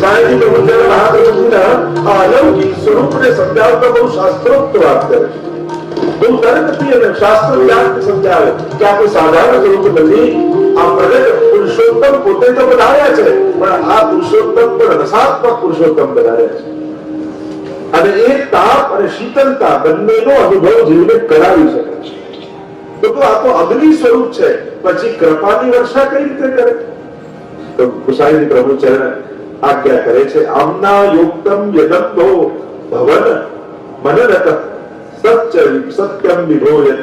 સાહેબજી પ્રભુચરણ મહાપ્રભુજીના આ અલૌકિક સ્વરૂપને સમજાવતા બહુ શાસ્ત્રોક્ત વાત કરે છે. બહુ તર્કથી અને શાસ્ત્ર જ્ઞાનથી સમજાવે કે આ કોઈ સાધારણ સ્વરૂપ નથી. આ પ્રગટ પુરુષોત્તમ પોતે તો બનાવ્યા છે, પણ આ પુરુષોત્તમ પણ રસાત્મક પુરુષોત્તમ બનાવ્યા છે. અને એ તાપ અને શીતળતા બંનેનો અનુભવ જીવને કરાવી શકે છે. તો આ તો અગ્નિ સ્વરૂપ છે, પછી કૃપાની વર્ષા કઈ રીતે કરે? તો કુસાઈજી પ્રભુ ચરણ આજ્ઞા કરે છે, આમના યોક્તમ યદંભો ભવન મનરત સત્યમ વિભોય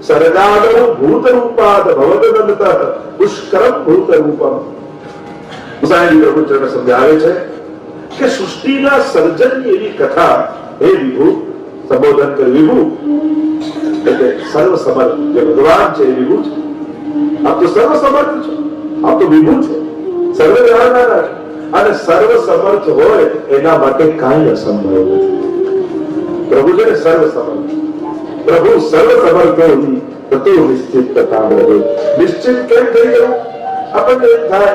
સરગાદો ભૂતરૂપાદ ભવદનંત પુષ્કરમ ભૂતરૂપમ. કુસાઈજી પ્રભુ ચરણ સમજાવે છે કે સૃષ્ટિના સર્જનની એવી કથા હે વિભુ, સંબોધન કર વિભુ એટલે સર્વ સમર્થ જે ભગવાન છે એ વિભુ છે. આપ તો સર્વ સમર્થ છો, આપ તો વિભુ છો, સર્વ જાણનારા છો. અને સર્વ સમર્થ હોય એના માટે કાંઈ અસંભવ નથી. પ્રભુ છે ને સર્વ સમર્થ. પ્રભુ સર્વ સમર્થ હોય તો નિશ્ચિત કથા રહે. નિશ્ચિત કેમ થઈ જવું? આપણને એમ થાય,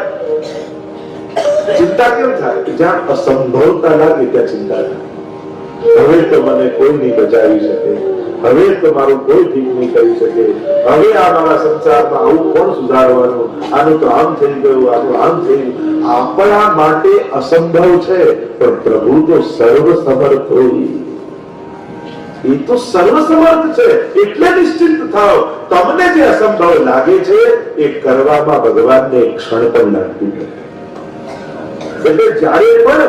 ચિંતા કેમ થાય? જ્યાં અસંભવતા લાગે ત્યાં ચિંતા થાય. હવે તો મને કોઈ નહીં બચાવી શકે, હવે તો મારું કોઈ ઠીક નહીં કરી શકે, હવે આ મારા સંસારમાં આવું કોણ સુધારવાનું, આનું તો આમ થઈ ગયું, આનું આમ થઈ ગયું. આપણા માટે અસંભવ છે, પણ પ્રભુ તો સર્વ સમર્થ હોય. એ તો સર્વ સમર્થ છે, એટલે નિશ્ચિત થાવ. તમને જે અસંભવ લાગે છે એ કરવામાં ભગવાનને એક ક્ષણ પણ લાગતી નથી. એટલે જ્યારે પણ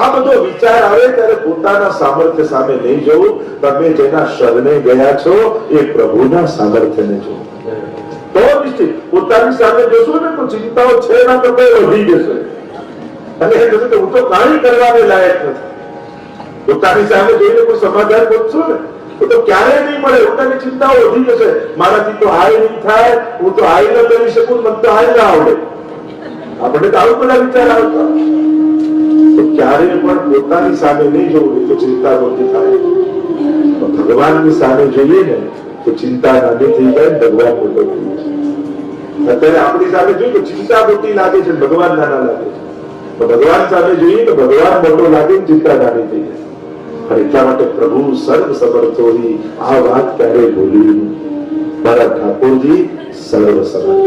આ બધો વિચાર આવે ત્યારે પોતાના સામર્થ્ય સામે નહીં જવું. તમે જેના શરણે ગયા છો એ પ્રભુના સામર્થ્યને જુઓ. તો નિશ્ચિત પોતાની સામે જોશો ને તો ચિંતાઓ છે ના તો વધી જશે. અને એ જશે કે હું તો કાંઈ કરવાને લાયક નથી. પોતાની સામે જોઈને કોઈ સમાધાન ગોતશો ને તો ક્યારેય નહીં મળે. પોતાની ચિંતાઓ વધી જશે. મારાથી તો હાય નહીં થાય, હું તો હાય ન કરી શકું, મને તો હાય ના આવડે. આપણે તો આવું બધા વિચાર આવતા. તો ક્યારેય પણ પોતાની સામે નહીં જોવું તો ચિંતા નહોતી થાય. ભગવાનની સામે જોઈએ ને તો ચિંતા નાની થઈ જાય, ભગવાન મોટો થઈ જાય. અત્યારે આપણી સામે જોઈએ તો ચિંતા મોટી લાગે છે, ભગવાન નાના લાગે છે. તો ભગવાન સામે જોઈએ તો ભગવાન મોટો લાગે, ચિંતા નાની થઈ જાય. પણ એટલા માટે પ્રભુ સર્વ સમર્થોની આ વાત ક્યારેય ભૂલી નહીં. મારા ઠાકોરજી સર્વ સમર્થ.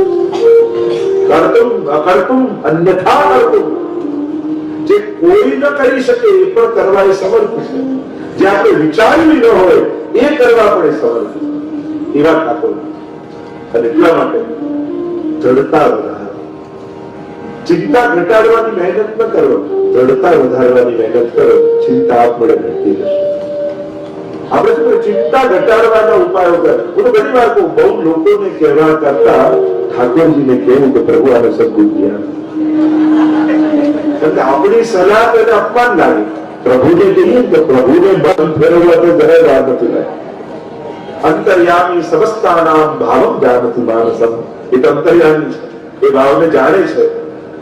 કર્તુમ અકર્તુમ અન્યથા કર્તુમ. જે કોઈ ન કરી શકે એ પણ કરવા એ સમર્થ છે. જે આપણે વિચાર્યું ન હોય એ કરવા પણ એ સમર્થ છે. એવા ઠાકોર. અને એટલા માટે જડતા વધારો, ચિંતા ઘટાડવાની મહેનત ન કરો, જડતા વધારવાની મહેનત કરો. ચિંતા આપણે ઘટતી રહેશે. આપણે શું ચિંતા ઘટાડવાના ઉપાયો કરે. હું તો ઘણી વાર કહું, બહુ લોકોને કહેવા કરતા ઠાકોરજીને કહેવું કે પ્રભુ આને સદબુદ્ધિ આપો. આપણી સલાહ એને અપમાન લાગે. પ્રભુને કહીએ કે પ્રભુને બંધ ફેરવવા તો જરાય વાર નથી લાગે. અંતર્યામી સમસ્તાનામ ભાવમ જાનતિ માનસમ. એ તો અંતર્યામી છે, એ ભાવને જાણે છે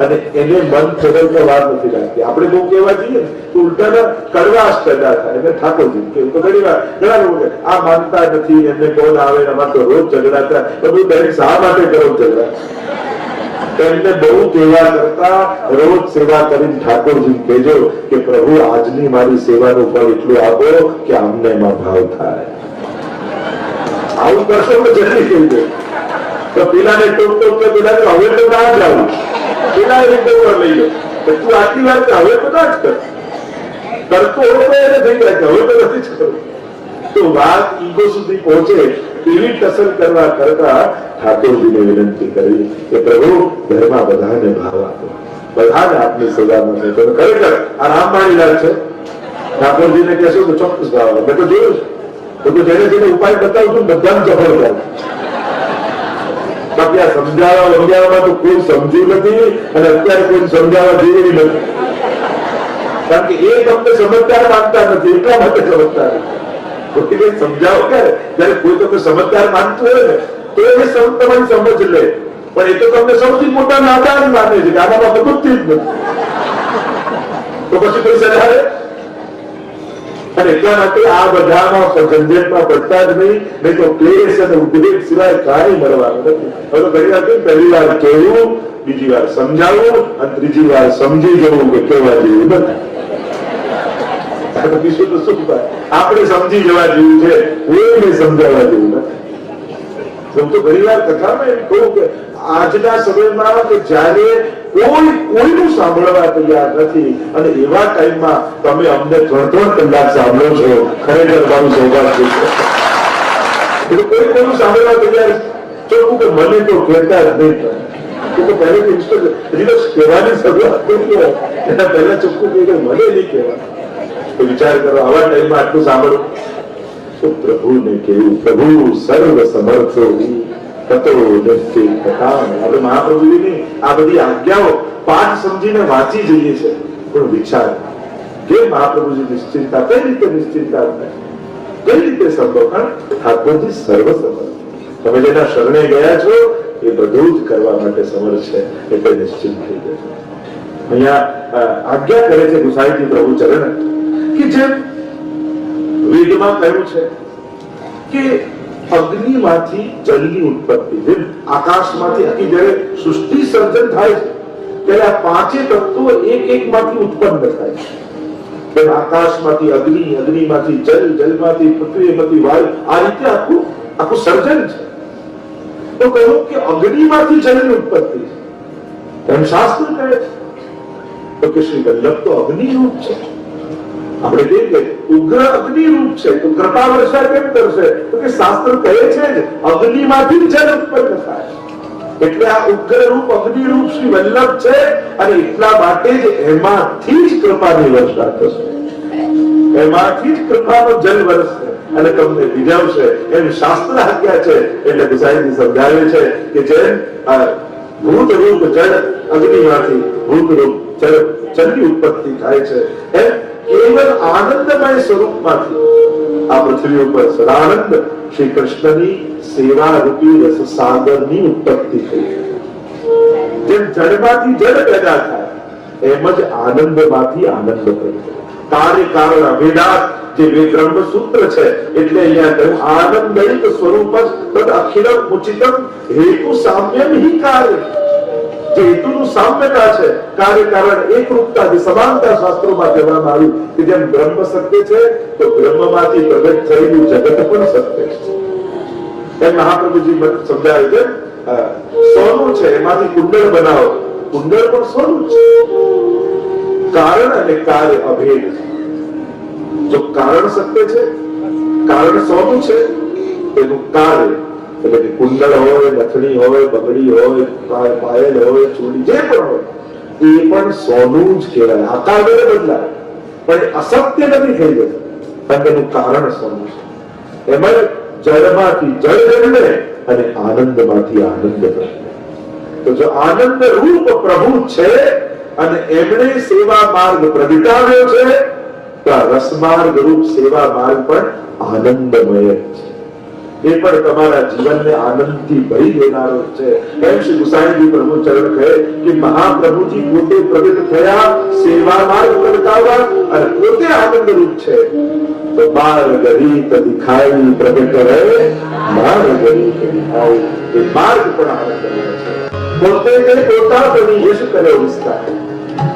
અને એને મન ફેરવવા વાર નથી લાગતી. આપણે બહુ કહેવા જઈએ તો ઉલટાના કડવાશ પેદા થાય. એટલે ઠાકોરજી કેવું તો ઘણી વાર ઘણા લોકો આ માનતા નથી, એમને કોણ આવે, અમારે તો રોજ ઝઘડા થાય. તો બધું દરેક શા માટે કરો ઝઘડા? એમને બહુ કહેવા કરતા રોજ સેવા કરીને ઠાકોરજી કહેજો કે પ્રભુ આજની મારી સેવાનું ફળ એટલું આપો કે અમને એમાં ભાવ થાય. આવું કરશો તો જલ્દી થઈ જાય. તો પેલાને ટોક ટોક કે પેલા હવે તો ના જ આવું, પેલા રીતે લઈ લો તું આટલી વાર હવે તો ના જ કર. કરતો હોય એને થઈ જાય કે હવે તો નથી જ કરવું. તો વાત ઈગો સુધી પહોંચે એવી ટસલ કરવા કરતા ઠાકોરજીને વિનંતી કરી કે પ્રભુ ઘરમાં બધાને ભાવ આપો, બધાને આપની સેવામાં છે. ખરેખર આ રામવાણીલાલ છે. ઠાકોરજીને કહેશો તો ચોક્કસ ભાવ આવે. મેં તો જોયું છે. તો જેને જેને ઉપાય બતાવું છું બધાને જબર થાય. બાકી આ સમજાવવામાં તો કોઈ સમજ્યું નથી અને અત્યારે કોઈ સમજાવવા જેવી નથી. કારણ કે એ તમને સમજદાર માનતા નથી, એટલા માટે સમજતા નથી. સમજાવો ક્યારે? જયારે કોઈ તમને સમજદાર માનતું હોય ને તો એ તમારી સમજ લે. પણ એ તો તમને સૌથી મોટા નાદાન માને છે કે આનામાં બધું જ નથી. તો પછી કોઈ સલાહ લે? અને એટલા માટે આ બધામાં ઝંઝટમાં પડતા જ નહીં તો ક્લેશ અને ઉદ્વેગ સિવાય કાંઈ મળવાનું નથી. હવે ઘણી વાર પહેલી વાર કેવું બીજી વાર સમજાવવું અને ત્રીજી વાર સમજી જવું કે કેવા જેવું નથી. બીજું તો શું થાય? આપણે સમજી જવા જેવું છે, કોઈને સમજાવવા જેવું નથી. હું તો ઘણી વાર કથામાં એમ કહું કે આજના સમયમાં કે જ્યારે કોઈનું સાંભળવા તૈયાર નથી અને એવા ટાઈમમાં તમે અમને 3-3 કલાક સાંભળો છો, ખરેખર મારું સૌભાગ્ય છે. કોઈનું સાંભળવા તૈયાર ચોખ્ખું કે મને તો કહેતા જ નહીં. તો પહેલેથી કહેવાની શરૂઆત કરી એના પહેલા ચોખ્ખું કહે મને નહીં કહેવાનું. તો વિચાર કરો, આવા ટાઈમમાં આટલું સાંભળો તો પ્રભુને કેવું, પ્રભુ સર્વ સમર્થો તતો નિશ્ચિત કથા. આપણે મહાપ્રભુજીની આ બધી આજ્ઞાઓ પાઠ સમજીને વાંચી જઈએ છે, પણ વિચાર કે મહાપ્રભુજી નિશ્ચિંતા કઈ રીતે નિશ્ચિંતા કઈ રીતે સંભવ? કારણ ઠાકોરજી સર્વ સમર્થ. તમે જેના શરણે ગયા છો એ બધું જ કરવા માટે સમર્થ છે, એટલે નિશ્ચિત થઈ જશે. અહીંયા આજ્ઞા કરે છે ગુસાઈજી પ્રભુ ચરણ કે જેમ વેદમાં કહ્યું છે કે અગ્નિમાંથી જળની ઉત્પત્તિ, જેમ આકાશમાંથી આખી જ્યારે સૃષ્ટિ સર્જન થાય છે ત્યારે આ પાંચે તત્વો એક માંથી ઉત્પન્ન થાય છે. તેમ આકાશમાંથી અગ્નિ, અગ્નિમાંથી જલ, જલમાંથી પૃથ્વી, એમાંથી વાયુ, આ રીતે આખું સર્જન છે. તો કહ્યું કે અગ્નિમાંથી જળની ઉત્પત્તિ છે. એમ શાસ્ત્ર કહે છે. તો કે શ્રી વલ્લભ તો અગ્નિ રૂપ છે. આપણે કહીએ ઉગ્ર અગ્નિ રૂપ છે, તો કૃપા વર્ષા કેમ કરશે? તો કે શાસ્ત્ર કહે છે જ અગ્નિમાંથી જળ ઉત્પન્ન થાય. એટલે આ ઉગ્ર રૂપ અગ્નિ રૂપ શ્રી વલ્લભ છે અને એટલા માટે જ એમાંથી જ કૃપાની વર્ષા થશે, એમાંથી જ કૃપાનો જલ વરસશે અને તમને ભીજાવશે. એમ શાસ્ત્ર આજ્ઞા છે. એટલે ગુસાઈજી સમજાવે છે કે જેમ ભૂત રૂપ જળ અગ્નિમાંથી, ભૂત રૂપ જળની ઉત્પત્તિ થાય છે, એમ કેવલ આનંદમય સ્વરૂપમાંથી આ પૃથ્વી ઉપર સદાનંદ શ્રી કૃષ્ણની સેવા રૂપી રસ સાગરની ઉત્પત્તિ થઈ. જેમ જળમાંથી જળ પેદા થાય એમ જ આનંદમાંથી આનંદ પેદા. કાર્ય કારણ અભેદાત જે બ્રહ્મ સૂત્ર છે, એટલે અહીંયા કહ્યું આનંદિત સ્વરૂપ તદ અખિલમ ઉચિતમ હેતુ સામ્યમ હિ કાર્ય. જે હેતુનું સામ્યતા છે, કાર્ય કારણ એકરૂપતા, જે સમાનતા શાસ્ત્રોમાં કહેવામાં આવ્યું કે જેમ બ્રહ્મ સત્ય છે તો બ્રહ્મમાંથી પ્રગટ થયેલું જગત પણ સત્ય છે. એમ મહાપ્રભુજી સમજાવે છે સોનું છે એમાંથી કુંડળ બનાવો, કુંડળ પણ સોનું છે. કારણ અને કાર્ય અભેદ છે. જો કારણ સત્ય છે, કારણ સોનું છે, એનું કાર્ય એટલે કે કુંડળ હોય, નથણી હોય, બગડી હોય, પાયલ હોય, ચૂડી જે પણ હોય એ પણ સોનું જ કહેવાય. આકાર ભલે બદલાય પણ અસત્ય નથી થઈ જતું, કારણ કે એનું કારણ સોનું છે. એમાં જળમાંથી જળ જન્મે અને આનંદમાંથી આનંદ જન્મે. તો જો આનંદ રૂપ પ્રભુ છે અને એમણે સેવા માર્ગ પ્રગટાવ્યો છે તો આ રસમાર્ગ રૂપ સેવા માર્ગ પણ આનંદમય છે. એ પણ તમારા જીવનને આનંદથી ભરી દેનારો છે. એમ શ્રી ગુસાઈજી પ્રભુ ચરણ કહે કે મહાપ્રભુજી પોતે પ્રગટ થયા સેવા માર્ગ પ્રગટાવવા અને પોતે આનંદ રૂપ છે. તો માર્ગ રીત દિખાઈ પ્રગટ રહે, માર્ગ રીત દિખાઈ એ માર્ગ પણ આનંદમય છે. પોતે તે પોતાની યશ કર્યો વિસ્તાર.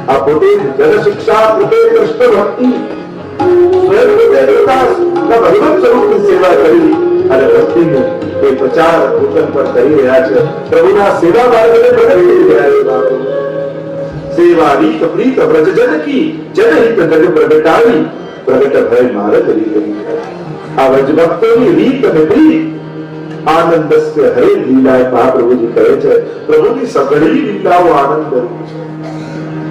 આ પોતે જન શિક્ષા, પોતે કૃષ્ણ ભક્તિ, સ્વયં પોતે દેવતા ભગવત સ્વરૂપની સેવા કરી અને ભક્તિનું એ પ્રચાર પોતન પર કરી રહ્યા છે. પ્રભુના સેવા માર્ગને પ્રગટ કરી રહ્યા છે. સેવા રીત પ્રીત વ્રજ જન કી જનહિત જગ પ્રગટાવી પ્રગટ ભય માર્ગ રીત. આ વ્રજ ભક્તોની રીત અને પ્રીત આનંદસ્ય હરે લીલા મહાપ્રભુજી કહે છે. પ્રભુની સઘળી લીલાઓ આનંદ છે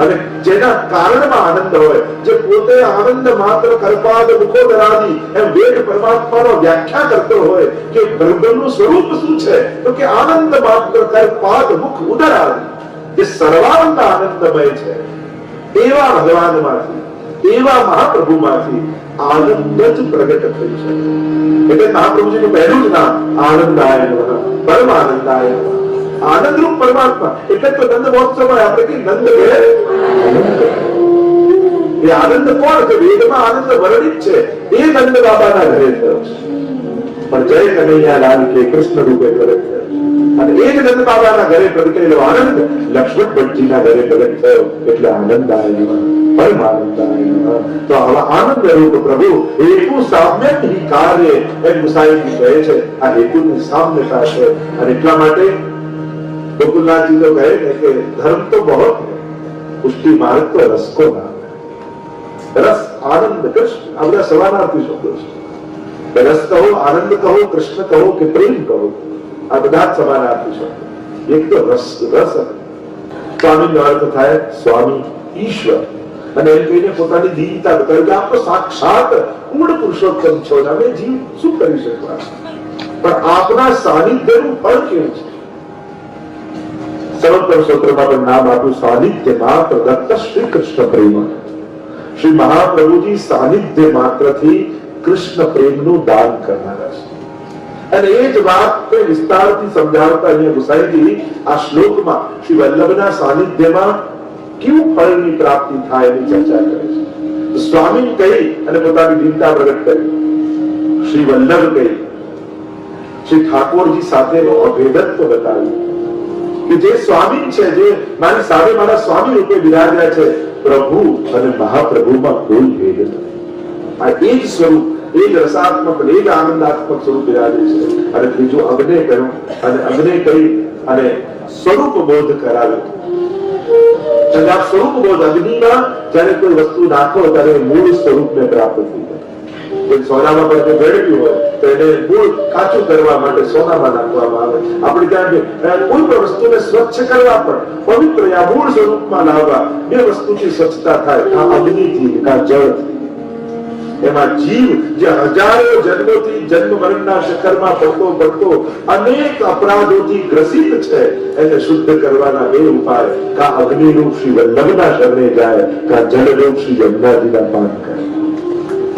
અને જેના કારણમાં આનંદ હોય, જે પોતે આનંદ માત્ર કરપાદ મુખોદરાદી એમ વેદ પરમાત્માનો વ્યાખ્યા કરતો હોય કે બ્રહ્મનું સ્વરૂપ શું છે, તો કે આનંદ માત્ર કરપાદ મુખ ઉદરાદી, જે સર્વાંત આનંદમય છે. એવા ભગવાનમાંથી, એવા મહાપ્રભુમાંથી આનંદ જ પ્રગટ થઈ છે. એટલે મહાપ્રભુજીનું પહેલું જ નામ આનંદાય નમઃ, પરમાનંદાય નમઃ. આનંદરૂપ પરમાત્મા. એટલે તો નંદ મહોત્સવમાં આપણે કહીએ નંદ ઘેર એ આનંદ કોણ છે? વેદમાં આનંદ વર્ણિત છે એ નંદ બાબાના ઘરે થયો છે. પણ જય કનૈયા લાલ કે કૃષ્ણ રૂપે પ્રગટ થયો અને એ જ નંદ બાબાના ઘરે પ્રગટેલો આનંદ લક્ષ્મણ ભટ્ટજીના ઘરે પ્રગટ થયો એટલે આનંદ આવ્યો, પરમ આનંદ આવ્યો. તો આવા આનંદ રૂપ પ્રભુ હેતુ સામ્ય ही कार्य એમ મુસાઈજી કહે છે. આ હેતુની સામ્યતા છે અને એટલા માટે गोकुलनाथ जी तो कहे कि धर्म तो बहुत है, उसकी मार्ग तो रस को नाम है. रस आनंद कृष्ण अपना समानार्थी शब्दों છે. रस કહો, आनंद કહો, कृष्ण કહો કે प्रेम કહો, આ બધા સમાનાर्थी શબ્દો. એક તો રસ, રસ સ્વામીનો અર્થ થાય સ્વામી ઈશ્વર, અને એમ કહીને પોતાની દીનતા બતાવી કે આપ તો સાક્ષાત પૂર્ણ પુરુષોત્તમ છો, અમે જીવ શું કરી શકવા, પણ આપના સાનિધ્યનું ફળ કેવું છે. સર્વોત્તમ સ્તોત્રમાં પણ નામ આપ્યું સાનિધ્યમાં પ્રદત્ત શ્રી કૃષ્ણ પ્રેમ. શ્રી મહાપ્રભુજી સાનિધ્ય માત્રથી કૃષ્ણ પ્રેમનું દાન કરનારા છે. અને એ જ વાત વિસ્તારથી સમજાવતા અહીંયા ગુસાઈજી આ શ્લોકમાં શ્રી વલ્લભના સાનિધ્યમાં કેવું ફળની પ્રાપ્તિ થાય એની ચર્ચા કરે છે. સ્વામી કહી અને પોતાની દીનતા પ્રગટ કરી, શ્રી વલ્લભ કહી શ્રી ઠાકોરજી સાથેનો અભેદત્વ બતાવ્યું કે જે સ્વામી છે, જે મારી સામે મારા સ્વામી રૂપે બિરાજ્યા છે, પ્રભુ અને મહાપ્રભુમાં કોઈ ભેદ નથી. આ એ જ સ્વરૂપ, એ જ રસાત્મક, એ જ આનંદાત્મક સ્વરૂપ બિરાજે છે. અને ત્રીજું અગ્ને કહ્યું, અને અગ્ને કહી અને સ્વરૂપ બોધ કરાવ્યો. સ્વરૂપ બોધ અગ્નિમાં જયારે કોઈ વસ્તુ નાખો ત્યારે મૂળ સ્વરૂપને પ્રાપ્ત થઈ જાય. કોઈ સોનામાં પણ ભેળવ્યું હોય તો એને મૂળ કાચું કરવા માટે સોનામાં નાખવામાં આવે. આપણે ત્યાં કોઈ પણ વસ્તુને સ્વચ્છ કરવા પણ પવિત્ર યા મૂળ સ્વરૂપમાં લાવવા બે વસ્તુથી સ્વચ્છતા થાય, આ અગ્નિથી, આ જળથી. એમાં જીવ જે હજારો જન્મોથી જન્મ મરણના ચક્કરમાં પડતો અનેક અપરાધોથી ગ્રસિત છે, એને શુદ્ધ કરવાના બે ઉપાય, કા અગ્નિરૂપ શ્રી વલ્લભના શરણે જાય, કા જલરૂપ શ્રી યમુનાજીના પાન કરે.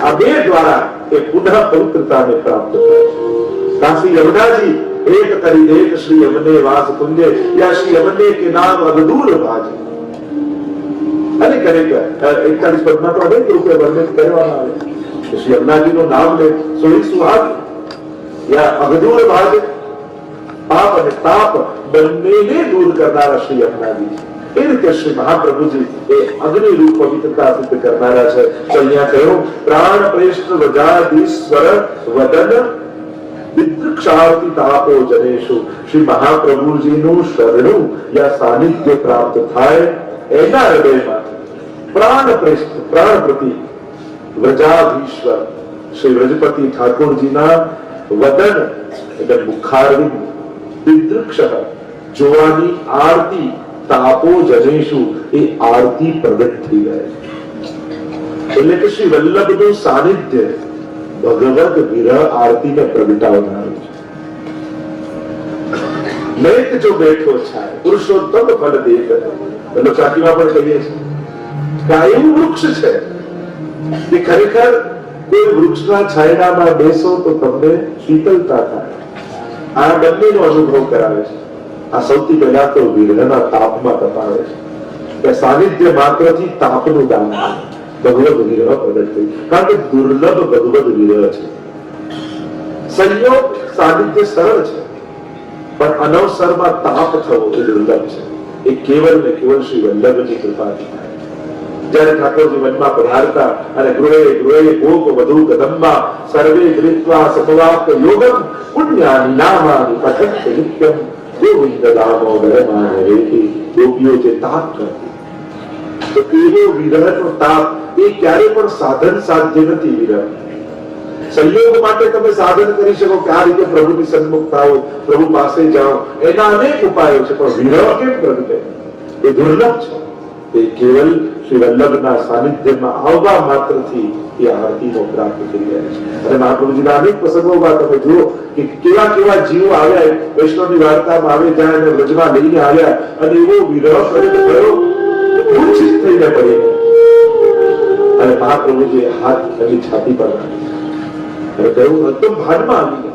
આ બે દ્વારા એ પુનઃ પવિત્રતાને પ્રાપ્ત થાય. કાશી યમુનાજી એક કરી એક શ્રી યમને વાસ કુંજે, या श्री यमने के नाम अगदूर भाजे. અનેક 41 પદમાં તો અનેક રૂપે વર્ણિત કરવામાં આવે. શ્રી યમુનાજીનું નામ લે સોઈ સુહાગ યા અગદૂર ભાજે, પાપ અને તાપ બંનેને દૂર કરનારા શ્રી યમુનાજી છે. એ રીતે શ્રી મહાપ્રભુજી એ અગ્નિ રૂપ પવિત્રતા સિદ્ધ કરનારા છે. તો અહીંયા કહ્યું પ્રાણ પ્રેષ્ઠ વજાદીશ્વર વદન વિદ્રક્ષાર્તિ તાપો જનેશુ. શ્રી મહાપ્રભુજીનું શરણું યા સાનિધ્ય પ્રાપ્ત થાય એના હૃદયમાં પ્રાણ પ્રેષ્ઠ, પ્રાણ પ્રતિ વ્રજાધીશ્વર શ્રી વ્રજપતિ ઠાકોરજીના વદન એટલે મુખારવિંદ, વિદ્રક્ષ જોવાની આરતી, તાપો જનેશુ એ આરતી પ્રગટ થઈ જાય. એટલે કે શ્રી વલ્લભનું સાનિધ્ય ભગવદ વિરહ આરતીને પ્રગટાવનારું છે. મેઘ જો બેઠો છે પુરુષોત્તમ ફળ દેખ, એટલે સાકીમાં પણ કહીએ છીએ કે આ એવું વૃક્ષ છે કે ખરેખર કોઈ વૃક્ષના છાયડામાં બેસો તો તમને શીતળતા થાય. આ બંનેનો અનુભવ કરાવે છે. આ સૌથી પહેલા તો વિરહના તાપમાં તપાવે છે કે સાનિધ્ય માત્રથી તાપનું દાન ભગવદ વિરહ પ્રગટ થઈ. કારણ કે દુર્લભ ભગવદ વિરહ છે. સંયોગ સાનિધ્ય સરળ છે, પણ અનવસરમાં તાપ થવો એ દુર્લભ છે. એ કેવલ ને કેવલ શ્રી વલ્લભની કૃપાથી થાય. જ્યારે ઠાકોરજી વનમાં પધારતા અને ગૃહે ગૃહે ગોપ વધુ કદંબા સર્વે ધૃત્વા સપવાક યોગમ પુણ્યાની નામાની પઠંત નિત્યમ ગોવિંદ દામોદરમાં હરેથી. ગોપીઓ જે તાપ કરતી, તો એવો વિરહનો તાપ એ ક્યારે પણ સાધન સાધ્ય નથી. વિરહ સંયોગ માટે તમે સાધન કરી શકો કે આ રીતે પ્રભુની સન્મુખ થાઓ, પ્રભુ પાસે જાઓ, એના અનેક ઉપાયો છે, પણ વિરહ કેમ પ્રગટે એ દુર્લભ છે. એ કેવલ શ્રી વલ્લભના સાનિધ્યમાં આવવા માત્રથી એ આરતીનો પ્રાપ્ત થઈ જાય છે. અને મહાપ્રભુજીના અનેક પ્રસંગોમાં તમે જુઓ કે કેવા કેવા જીવો આવ્યા, વૈષ્ણવની વાર્તામાં આવે જાય અને વ્રજમાં લઈને આવ્યા અને એવો વિરહ પ્રગટ કર્યો, મૂર્છિત થઈને પડી અને મહાપ્રભુજીએ હાથ એની છાતી પર નાખ્યો અને કહ્યું એકદમ ભાનમાં આવી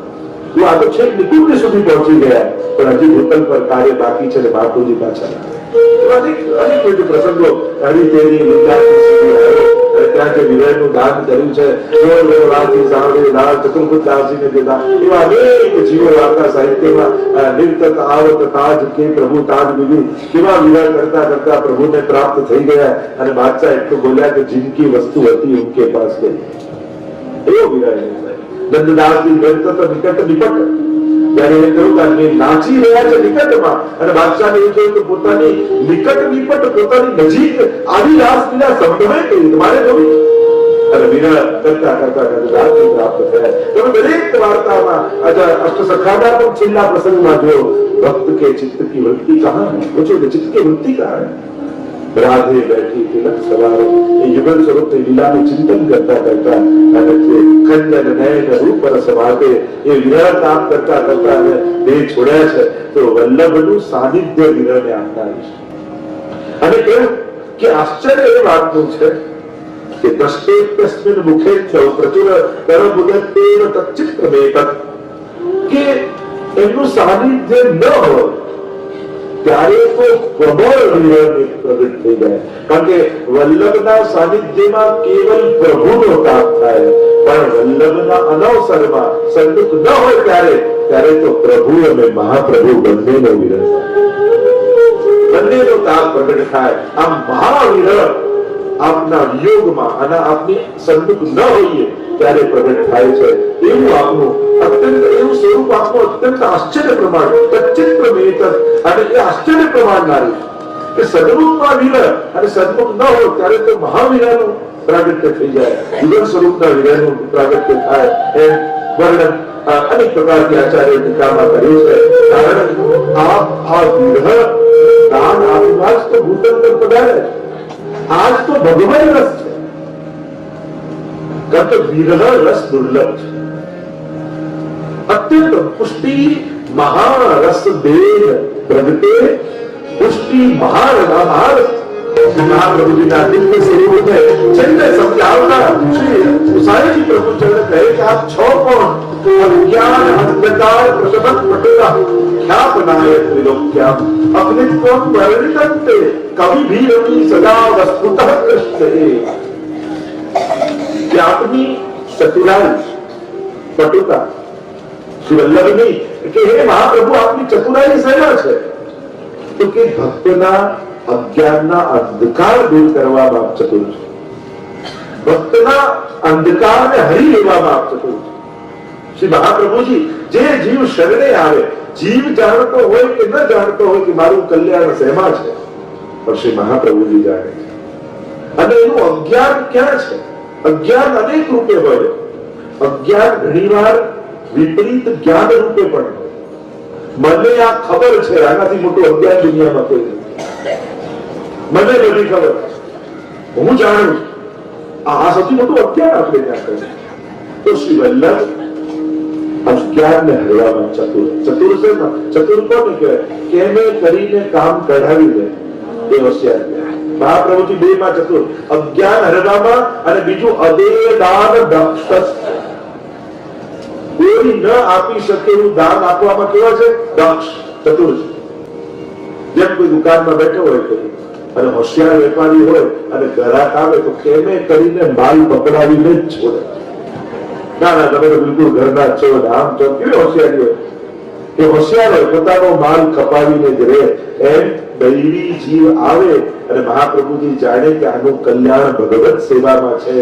તું આ તો છેક નિકુંજ સુધી પહોંચી ગયા, પણ હજી ભૂતલ પર કાર્ય બાકી છે. મહાપ્રભુજી પાછા અનેક પ્રસંગો હરી તેરી અને ત્યાં જે વિરહનું દાન કર્યું છે, ચતુર્ભુજદાસજીને દેતા એવા અનેક જીવો વાર્તા સાહિત્યમાં નિર્તત આવત તાજ કે પ્રભુ તાજ બીજું કેવા વિરહ કરતા કરતા પ્રભુને પ્રાપ્ત થઈ ગયા અને બાદશાહ એટલું બોલ્યા કે जिनकी वस्तु હતી उनके पास गई। એવો વિરહ નંદદાસજી ગણતો તો નિકટ નિકટ ત્યારે એ કહ્યું કે નાચી રહ્યા છે નિકટમાં અને બાદશાહને એવું થયું કે પોતાની નિકટ નિકટ પોતાની નજીક આવી રાસલીલા સંભવે કેવી તમારે જોવી અને વિરહ કરતા કરતા નંદદાસજી પ્રાપ્ત થયા। તમે દરેક વાર્તામાં અષ્ટસખાના પણ છેલ્લા પ્રસંગમાં જો भक्त के चित्त की वृत्ति कहाँ है, पूछो कि चित्त की वृत्ति कहाँ है। राधे बैठी तिलक सवारो ये युगल स्वरूप लीला में चिंतन करता करता खंजन नयन रूप रस वाटे ये विरह काम करता करता देह छोड़્યા છે તો વલ્લભનું સાનિધ્ય વિરહને આપનાર છે। અને કેવું કે આશ્ચર્ય એ વાતનું છે કે દષ્ટેસ્મિન મુખે પ્રચુર કરબુદત્તેન તચ્ચિત્રમેતત કે એમનું સાનિધ્ય ન હોય ત્યારે તો પ્રબળ વિરહ પ્રગટ થઈ જાય। કારણ કે વલ્લભના સાનિધ્યમાં કેવલ પ્રભુનો તાપ થાય પણ વલ્લભના અનવસરમાં સંતુષ્ટ ન હોય ત્યારે તો પ્રભુ અને મહાપ્રભુ બંનેનો વિરહ બંનેનો તાપ પ્રગટ થાય। આમ મહાવિરહ આપના વિયોગમાં અને આપની સંતુષ્ટ ન હોઈએ ત્યારે પ્રગટ થાય છે। એવું આપનું અત્યંત એવું સ્વરૂપ આપનું અત્યંત આશ્ચર્ય પ્રમાણ તચ્ચિત્રમેતત અને એ આશ્ચર્ય પ્રમાણનારું કે સદરૂપમાં વિરહ અને સદરૂપ ન હોય ત્યારે તો મહાવિરહનું પ્રાગટ્ય થઈ જાય, જીવન સ્વરૂપના વિરહનું પ્રાગટ્ય થાય એમ વર્ણન અનેક પ્રકારની આચાર્ય ટીકામાં કર્યું છે। કારણ આ વિરહ દાન આપવા જ તો ભૂતંતર પધારે, આજ તો ભગવાન રસ છે કારણ કે વિરહ રસ દુર્લભ છે। અત્યંત પુષ્ટિ महारस देह प्रगटे पुष्टि महारस महाप्रभु जी ना दिव्य स्वरूप में चंद्र समझावना श्री उसाई जी प्रभु चरण कहे कि आप छो कौन अज्ञान अंधकार प्रशमन पटुता क्या बनाए त्रिलोक्या अपने को परिणतते कभी भी रवि सदा वस्तुतः कृष्ण कि अपनी चतुराई पटुता श्री वल्लभ नहीं कि हे महाप्रभु आपकी चतुराई सेना है तो कि भक्तना अज्ञानना अंधकार दूर करवामां आप चतुर છો। ભક્તના અંધકારને હરી લેવામાં આપ ચતુર છો। શ્રી મહાપ્રભુજી જે જીવ શરણે આવે, જીવ જાણતો હોય કે ન જાણતો હોય કે મારું કલ્યાણ શેમાં છે પણ શ્રી મહાપ્રભુજી જાણે છે। અને એનું અજ્ઞાન ક્યાં છે? અજ્ઞાન અનેક રૂપે હોય। અજ્ઞાન ઘણીવાર વિપરીત જ્ઞાન રૂપે પણ હોય। મને આ ખબર છે આનાથી મોટું અજ્ઞાન દુનિયામાં કોઈ નથી। મને બધી ખબર હું જાણું છું આ સૌથી મોટું અજ્ઞાન આપણે ત્યાં કહે તો શ્રી વલ્લભ અજ્ઞાનને હરવામાં ચતુર ચતુર છે ને ચતુર કોને કહેવાય કે એને કરીને કામ કઢાવી દે એ હોશિયાર કહેવાય। મહાપ્રભુજી બે માં ચતુર અજ્ઞાન હરવામાં અને બીજું અદેય દાન દક્ષ કોઈ ન આપી શકે એવું દાન આપવામાં કેવા છે દક્ષ ચતુર છે। જેમ કોઈ દુકાનમાં બેઠો હોય અને હોશિયાર વેપારી હોય અને ગ્રાહક આવે તો કેમે કરીને માલ પકડાવીને જ છોડે। ના ના તમે તો બિલકુલ ઘરના છો આમ છો કેવી હોશિયારી હોય એ હોશિયાર હોય પોતાનો માલ કપાવીને જ રહે। એમ દૈવી જીવ આવે અને મહાપ્રભુજી જાણે કે આનું કલ્યાણ ભગવત સેવામાં છે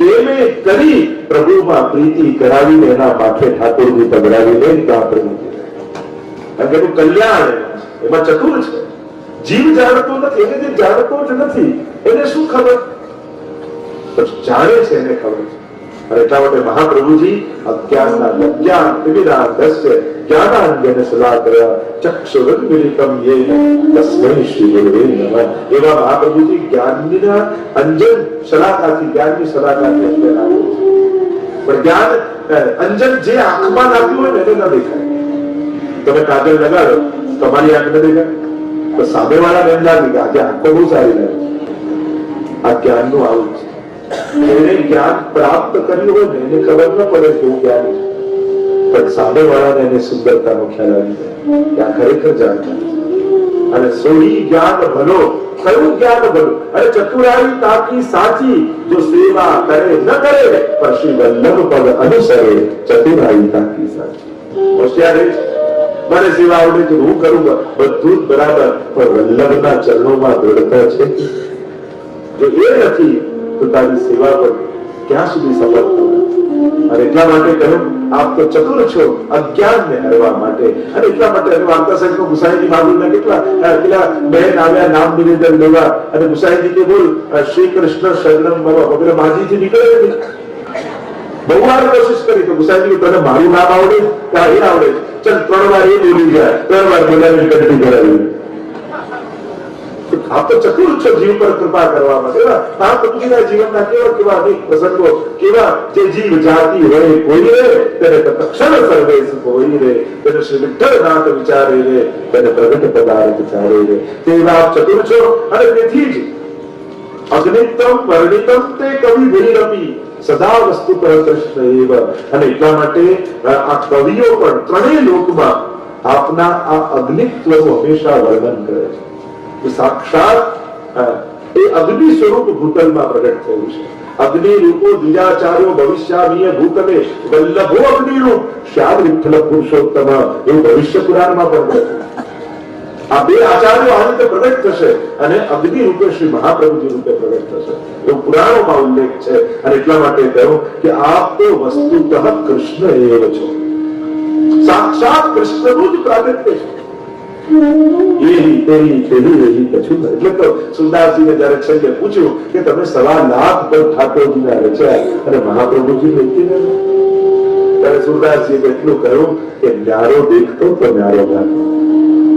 કેમે કરી પ્રભુમાં પ્રીતિ કરાવીને એના માથે ઠાકોરજી પધરાવીને મહાપ્રભુજી કારણ કે એનું કલ્યાણ એમાં ચતુર છે। જીવ જાણતો નથી એને જે જાણતો જ નથી એને શું ખબર જાણે છે એને ખબર છે અને એટલા માટે મહાપ્રભુજી અજ્ઞાનના અજ્ઞાન વિવિધા દસ્ય જ્ઞાનાંજન સદા કર્યા ચક્ષુરુન્મિલિતમ યેન તસ્મૈ શ્રી ગુરુવે નમઃ। એવા મહાપ્રભુજી જ્ઞાનના અંજન શલાકાથી જ્ઞાનની શલાકાથી અજ્ઞાન આપ્યું પણ જ્ઞાન અંજન જે આંખમાં નાખ્યું હોય ને એને ન દેખાય। તમે કાજલ લગાડો તમારી આંખ ન દેખાય તો સામેવાળા એમ લાગે કે આજે આંખો બહુ સારી લાગે। આ જ્ઞાનનું આવું છે એને જ્ઞાન પ્રાપ્ત કર્યું હોય ને એને ખબર ન પડે કે હું જ્ઞાન છે પણ સામેવાળાને એને સુંદરતાનો ખ્યાલ આવી જાય કે આ ખરેખર જાણતા અને સોહી જ્ઞાન ભલો, કયું જ્ઞાન ભલું? અરે ચતુરાઈ તાકી સાચી, જો સેવા કરે ન કરે પણ શ્રી વલ્લભ પદ અનુસરે, ચતુરાઈ તાકી સાચી. હોશિયાર મને સેવા આવડે તો હું કરું, બધું જ બરાબર, પણ વલ્લભના ચરણોમાં દૃઢતા છે. જો એ નથી તો તારી સેવા પર ક્યાં સુધી સફળ થશે? અને એટલા માટે કહ્યું, આપ તો ચતુર છો અજ્ઞાનને હરવા માટે. અને એટલા માટે વાર્તા સાહેબ ગુસાઈજી મહાવીરના કેટલા પેલા બહેન આવ્યા નામ નિવેદન લેવા, અને ગુસાઈજી કે બોલ શ્રી કૃષ્ણ શરણમ મમ, પેલા માજીથી નીકળે બહુ વાર કોશિશ કરી તો ગુસાઈજી તને મારું નામ આવડે ત્યાં એ આવડે, ચલ 3 વાર એ બોલી જાય, 3 વાર બોલાવી કંઠી કરાવી. આપ તો ચતુર છો જીવ પર કૃપા કરવા માટે. મહાપ્રભુજીના જીવનના કેવા કેવા અનેક પ્રસંગો, કેવા જે જીવ જાતિ હોય કોઈ રે તેને તત્ક્ષણ સર્વે સુખ હોય રે, તેને શ્રી વિઠ્ઠલનાથ વિચારે રે, તેને પ્રગટ પદાર્થ વિચારે રે. તેવા આપ ચતુર છો. અને તેથી જ અગ્નિતમ વર્ણિતમ તે કવિ વિરપી સદા વસ્તુ પર કૃષ્ણ એવ. અને એટલા માટે આ કવિઓ પણ ત્રણેય લોકમાં આપના આ અગ્નિત્વનું હંમેશા વર્ણન કરે છે. સાક્ષાત એ અગ્નિ સ્વરૂપ ભૂતલમાં પ્રગટ થયું છે. અગ્નિ રૂપો દ્વિજાચાર્યો ભવિષ્યામીય ભૂતલે વલ્લભો અગ્નિ રૂપ શ્યામ વિઠ્ઠલ પુરુષોત્તમ, એવું ભવિષ્ય પુરાણમાં પણ આ બે આચાર્યો આ રીતે પ્રગટ થશે અને અગ્નિ રૂપે શ્રી મહાપ્રભુજી રૂપે પ્રગટ થશે, એવું પુરાણોમાં ઉલ્લેખ છે. અને એટલા માટે કહ્યું કે આપ તો વસ્તુતઃ કૃષ્ણ એવ છો, સાક્ષાત કૃષ્ણનું જ પ્રાગટ્ય છે. એટલે તો સુરદાસજીને જયારે છેલ્લે પૂછ્યું કે તમે 1.25 લાખ પર ઠાકોરજીના રચ્યા અને મહાપ્રભુજી વેચીને, ત્યારે સુરદાસજીએ એટલું કહ્યું કે ન્યારો દેખતો તો ન્યારો ગાતો,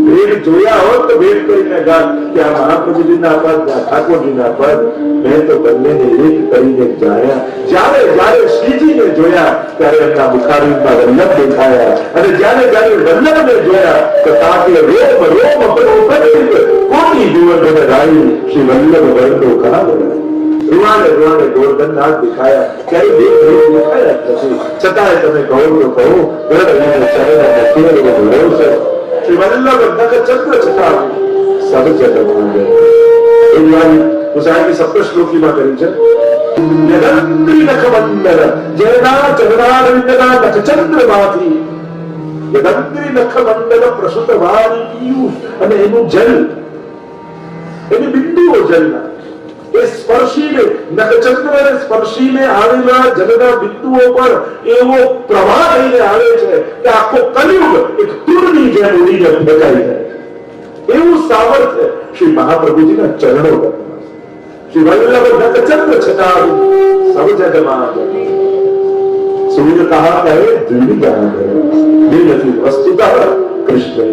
ભેટ જોયા હોત તો ભેટ કરીને ગાત કે આ મહાપ્રભુજીના પદ, ઠાકોરજીના પદ મેં તો બંનેને એક કરીને જાણ્યા. જ્યારે જ્યારે શ્રીજીને જોયા ત્યારે એમના મુખારવિંદમાં વલ્લભ દેખાયા, અને જ્યારે જ્યારે વલ્લભને જોયા તો તાકે રોમ રોમ બનો કદિત કોટી જીવન રાઈ શ્રી વલ્લભ વર્ણો કહા બોલાય. રૂવાડે રૂવાડે ગોરધનનાથ દેખાયા, ત્યારે દેખ દેખાયા નથી, છતાંય તમે કહો તો કહો ચરણ છે શ્રી વલ્લભ નખ ચંદ્ર છટાવી સબ જગત. એ દિવાળી ગુસાઈની સપ્તશ્લોકીમાં કરી છે. યદંત્રી નખ મંડળ જેના ચરણારવિંદના નખ ચંદ્રમાંથી, યદંત્રી નખ મંડળ પ્રસુત વારી પિયુષ, અને એનું જલ, એની બિંદુઓ જલના એ સ્પર્શીને નખચંદ્રને સ્પર્શીને આવેલા જલના બિંદુઓ પર એવો પ્રવાહ લઈને આવે છે કે આખો કલિયુગ એક તુરની જેમ ઉડીને ફેંકાઈ જાય. એવું સામર્થ્ય શ્રી મહાપ્રભુજીના ચરણો કરતા. શ્રી વલ્લભ નખચંદ્ર છટાવી સબ જગમાં સૂર્ય કહા કહે દ્વિવિ જ્ઞાન બે નથી વસ્તુતઃ કૃષ્ણ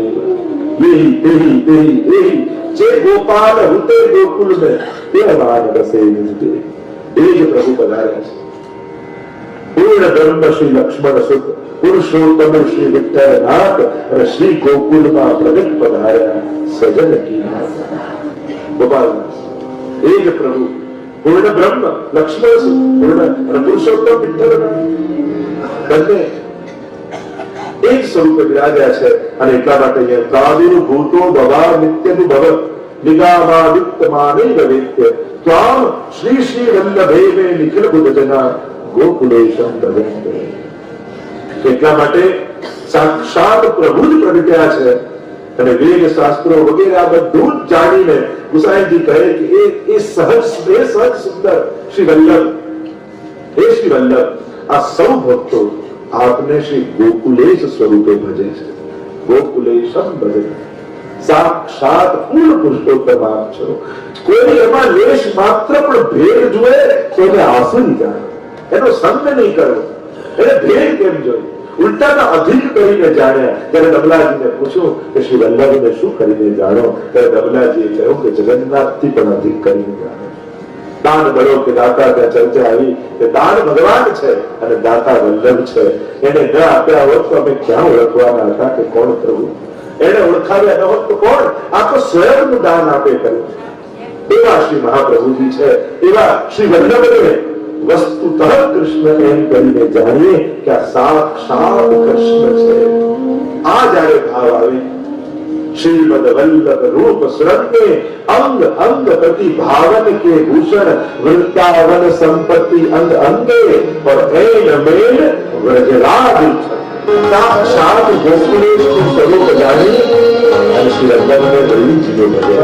એહી તેહી તેહી એહી જે ગોપાલ હુતે ગોકુલ में તે બાદ રસે નિજે. એ જ પ્રભુ પધાર્યા છે. પૂર્ણ બ્રહ્મ શ્રી લક્ષ્મણ સુત પુરુષોત્તમ શ્રી વિઠ્ઠલનાથ અને શ્રી ગોકુલમાં પ્રગટ પધાર્યા સજન કી ગોપાલ. એ જ પ્રભુ પૂર્ણ બ્રહ્મ લક્ષ્મણ સુત પૂર્ણ અને પુરુષોત્તમ વિઠ્ઠલનાથ બંને એક સ્વરૂપે બિરાજ્યા છે. અને એટલા માટે ત્રાદિનું ભૂતો ભવા નિત્યનું ભવ નિગામાદિત્યમાનૈવ વેત્ય ત્વામ શ્રી શ્રી વલ્લભે મે નિખિલ બુદ્ધજના ગોકુલેશમ ભજન્તે. એટલા માટે સાક્ષાત પ્રભુ જ પ્રગટ્યા છે. અને વેદ શાસ્ત્રો વગેરે આ બધું જ જાણીને ગુસાઈજી કહે કે એ સહજ સુંદર શ્રી વલ્લભ, હે શ્રી વલ્લભ આ સૌ ભક્તો આપને શ્રી ગોકુલેશ સ્વરૂપે ભજે છે. ગોકુલેશમ ભજે, સાક્ષાત પૂર્ણ પુરુષોત્તમ આપ છો. કોઈ એમાં લેશ માત્ર પણ ભેદ જુએ તો એને આસુરી જાય, એનો સંગ નહીં કરવો, એને ભેદ કેમ જોઈ, ઉલટાના અધિક કરીને જાણ્યા. ત્યારે ડબલાજીને પૂછ્યું કે શ્રી વલ્લભને શું કરીને જાણો, ત્યારે ડબલાજીએ કહ્યું કે જગન્નાથથી પણ અધિક કરીને જાણો. દાન બળો કે દાતા, ત્યાં ચર્ચા આવી કે દાન ભગવાન છે અને દાતા વલ્લભ છે. એને ન આપ્યા હોત તો અમે ક્યાં ઓળખવાના હતા કે કોણ પ્રભુ? એને ઓળખાવ્યા ન હોત તો કોણ? આ તો સ્વયંનું દાન આપે કર્યું. એવા શ્રી મહાપ્રભુજી છે. એવા શ્રી વલ્લભને વસ્તુતઃ કૃષ્ણ એમ કરીને જાણીએ કે આ સાક્ષાત કૃષ્ણ છે. આ જયારે ભાવ આવે श्रीमद वल्लभ रूप शरण्य अंग अंग प्रति भावन के भूषण वृत्तावन संपत्ति अंग अंगे और ऐन मेल व्रजराज साक्षात गोकुलेश के स्वरूप जानी श्री वल्लभ ने बड़ी चीजों बजे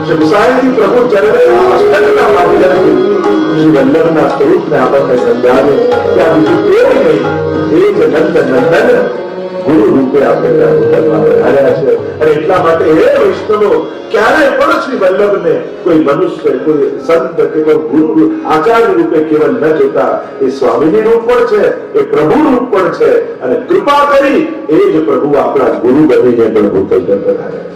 शिवसाई प्रभु चरण अष्टकना माध्यम श्री वल्लभના સ્વરૂપને આપણને સમજાવે કે આ બીજું કોઈ નહીં, એ જ નંદ નંદન ગુરુ રૂપે આપણે વધાર્યા છે. અને એટલા માટે હે વૈષ્ણવો, ક્યારે પણ શ્રી વલ્લભને કોઈ મનુષ્ય, કોઈ સંત કે કોઈ ગુરુ આચાર્ય રૂપે કેવલ ન જોતા. એ સ્વામીની રૂપ પણ છે, એ પ્રભુ રૂપ પણ છે. અને કૃપા કરી એ જ પ્રભુ આપણા ગુરુ બનીને પણ ભૂતલ બનાવ્યા.